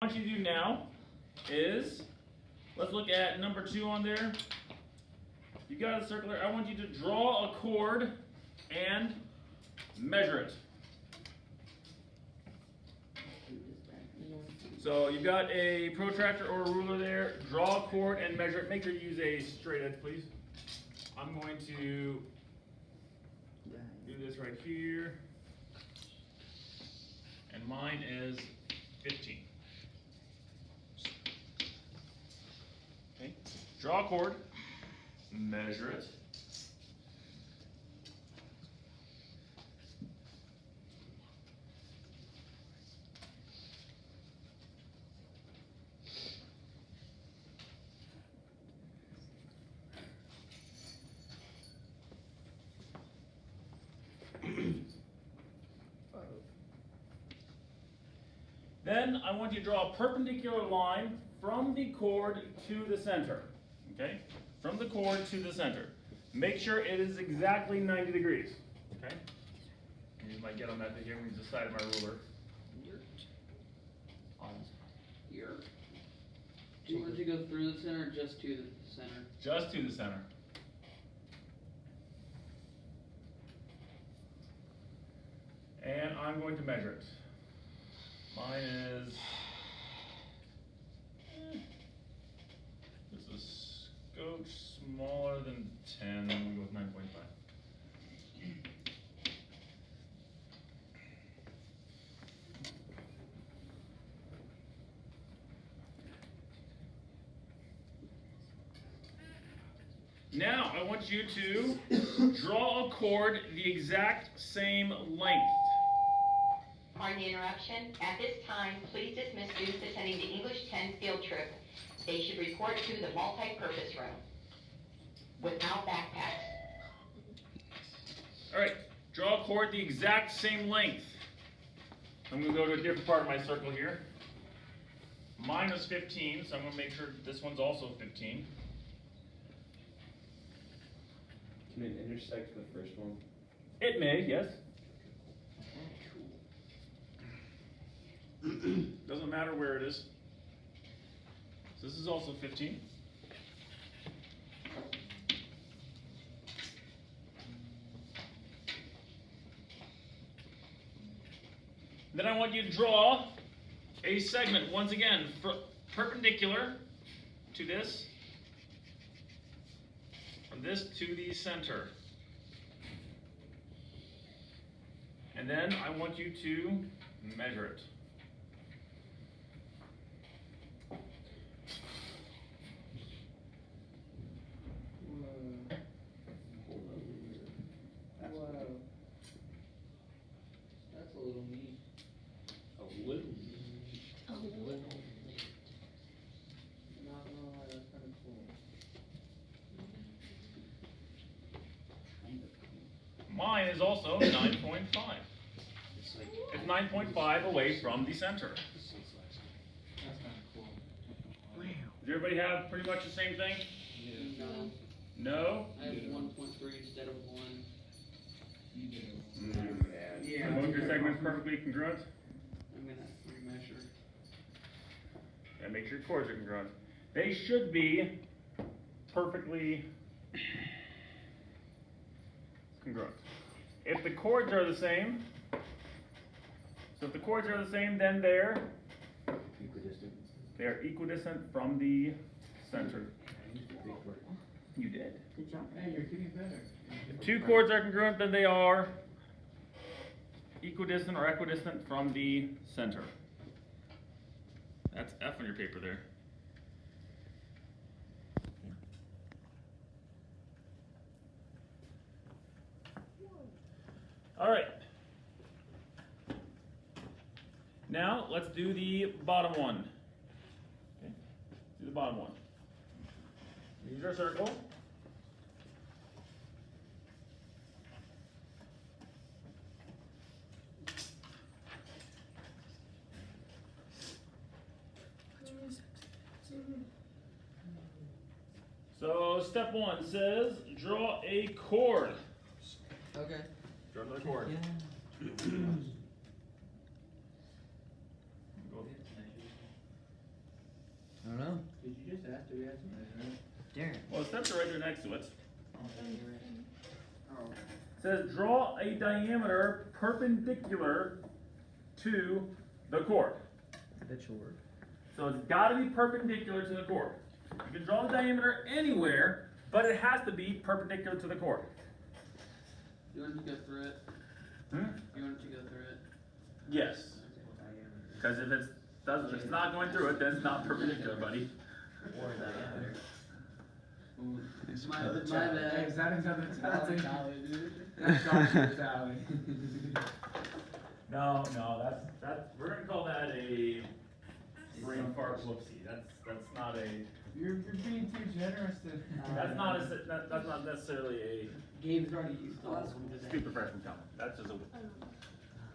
What you do now is, let's look at number 2 on there. You got a circular. I want you to draw a chord and measure it. So you've got a protractor or a ruler there. Draw a chord and measure it. Make sure you use a straight edge, please. I'm going to do this right here. And mine is 15. Okay. Draw a chord, measure it. Then I want you to draw a perpendicular line from the chord to the center. Okay? From the chord to the center. Make sure it is exactly 90 degrees. Okay? You might get on that here. We use the side of my ruler. On here. Do you want to go through the center or just to the center? Just to the center. And I'm going to measure it. Mine is just a skosh smaller than 10. I'm going to go with 9.5. Now I want you to draw a chord the exact same length. Pardon the interruption. At this time, please dismiss students attending the English 10 field trip. They should report to the multi-purpose room without backpacks. All right, draw a chord the exact same length. I'm going to go to a different part of my circle here. Mine was 15, so I'm going to make sure this one's also 15. Can it intersect the first one? It may, yes. Doesn't matter where it is. So this is also 15. Then I want you to draw a segment, once again, perpendicular to this, from this to the center. And then I want you to measure it. That's a little neat. A little. Not gonna lie, that's kind of cool. Mine is also 9.5. It's 9.5 away from the center. That's kind of cool. Does everybody have pretty much the same thing? No, No? I have 1.3 instead of 1. Yeah. Both your segments perfectly congruent? I'm gonna remeasure. And make sure your chords are congruent. They should be perfectly congruent. If the chords are the same, then they're Equidistant. equidistant from the center. You did. Good job. Hey, you're getting better. If two chords are congruent, then they are equidistant or equidistant from the center. That's F on your paper there. All right. Now let's do the bottom one. Okay. Do the bottom one. Use your circle. So step 1 says draw a chord. Okay. Draw another chord. Go. Do we have to measure it? Darren. Well, the steps are right there next to it. Oh. It says draw a diameter perpendicular to the chord. The chord. So it's got to be perpendicular to the chord. You can draw the diameter anywhere, but it has to be perpendicular to the chord. You want to go through it? Hmm? You want to go through it? Yes. Because if it's not going through it, then it's not perpendicular, buddy. Or diameter. My bad. Is that another tally? Dude. That's Dr. Tally. No, that's we're gonna call that a brain fart whoopsie. That's not a You're being too generous to. that's not necessarily a Gabe's already used to us. stupid freshman comment. That's just a.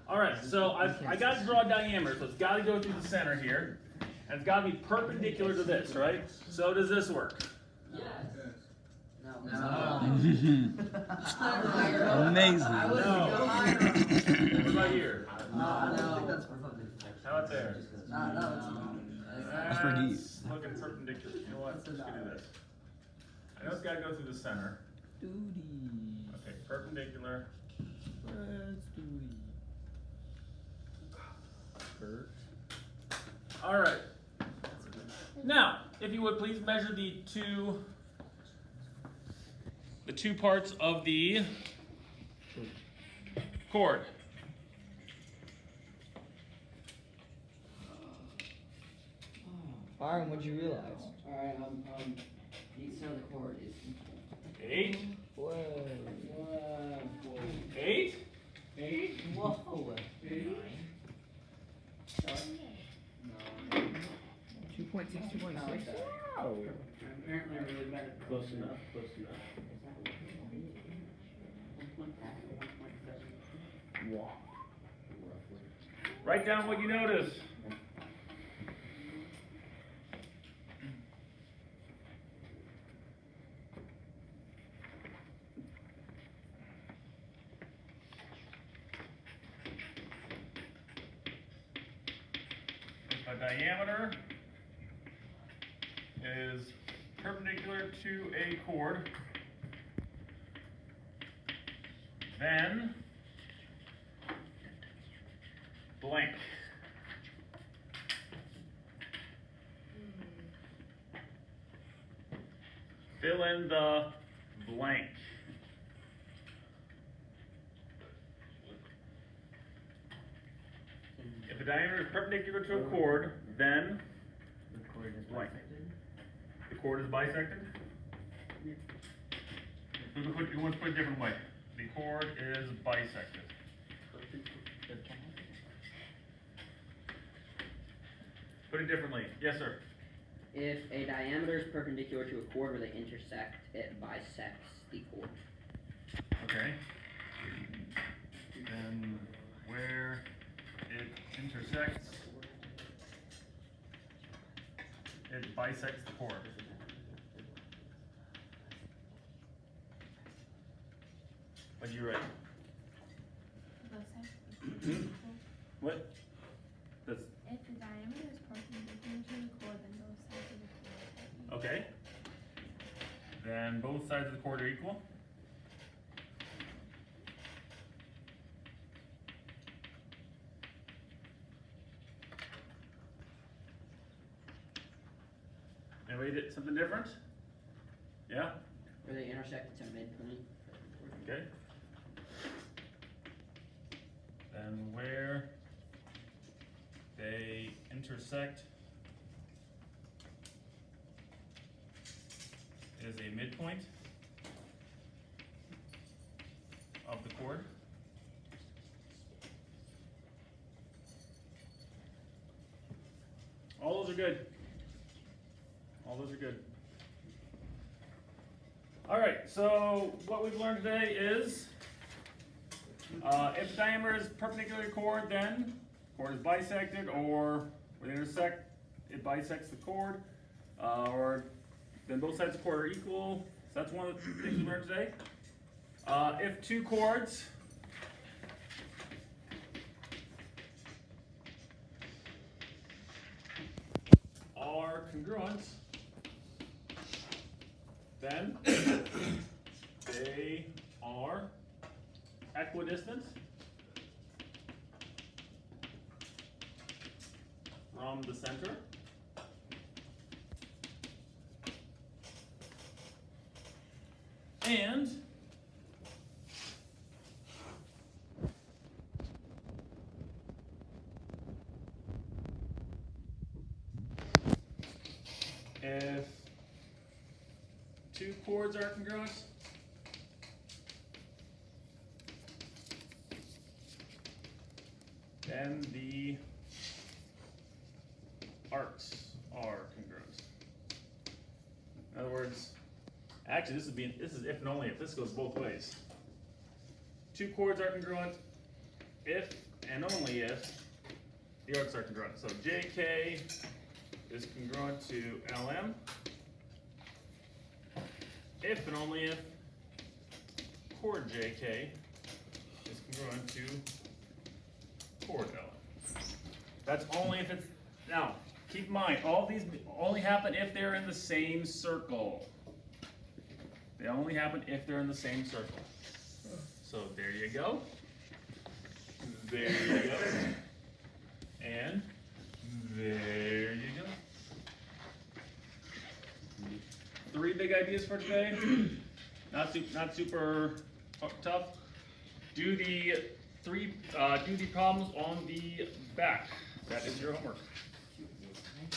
All right, so I got to draw a diameter, so it's got to go through the center here, and it's got to be perpendicular to this, right? So does this work? Yes. No. Amazing. I would No. go higher. What about here? I don't think that's perpendicular. How about there? No, it's not. That's pretty deep. Looking perpendicular. You know what? Let's do this. I know it's got to go through the center. Okay, perpendicular. All right. Now, if you would please measure the two parts of the chord. Byron, what'd you realize? Alright, each side of the chord is 8, Whoa. 8, Whoa. 2.6, 2.6. Wow. apparently really better. Close enough, close enough. 1.7. Wow. Write down what you notice. The diameter is perpendicular to a chord, then blank. Fill in the blank. If the diameter is perpendicular to a chord, then blank. The chord is bisected. You want to put it a different way. The chord is bisected. Put it differently. Yes, sir. If a diameter is perpendicular to a chord where they intersect, it bisects the chord. Okay. Then where it intersects, it bisects the chord. What do you write? What? That's If the diameter is perpendicular to the chord, then both sides of the chord are equal. okay. Then both sides of the chord are equal. Anybody did something different? Yeah? Where they intersect, it's a midpoint. Okay. Then where they intersect is a midpoint of the chord. All those are good. All those are good. All right, so what we've learned today is if the diameter is perpendicular to the chord, then chord is bisected, or when they intersect, it bisects the chord, or then both sides of the chord are equal. So that's one of the things we learned today. If two chords are congruent, then they are equidistant from the center. And if two chords are congruent, then the arcs are congruent. In other words, actually this is if and only if. This goes both ways. Two chords are congruent if and only if the arcs are congruent. So JK is congruent to LM if and only if chord JK is congruent to chord LM. That's only if it's, now keep in mind, all these only happen if they're in the same circle. They only happen if they're in the same circle. So there you go. There you go. And there you go. 3 big ideas for today. Not super tough. Do the problems on the back. That is your homework.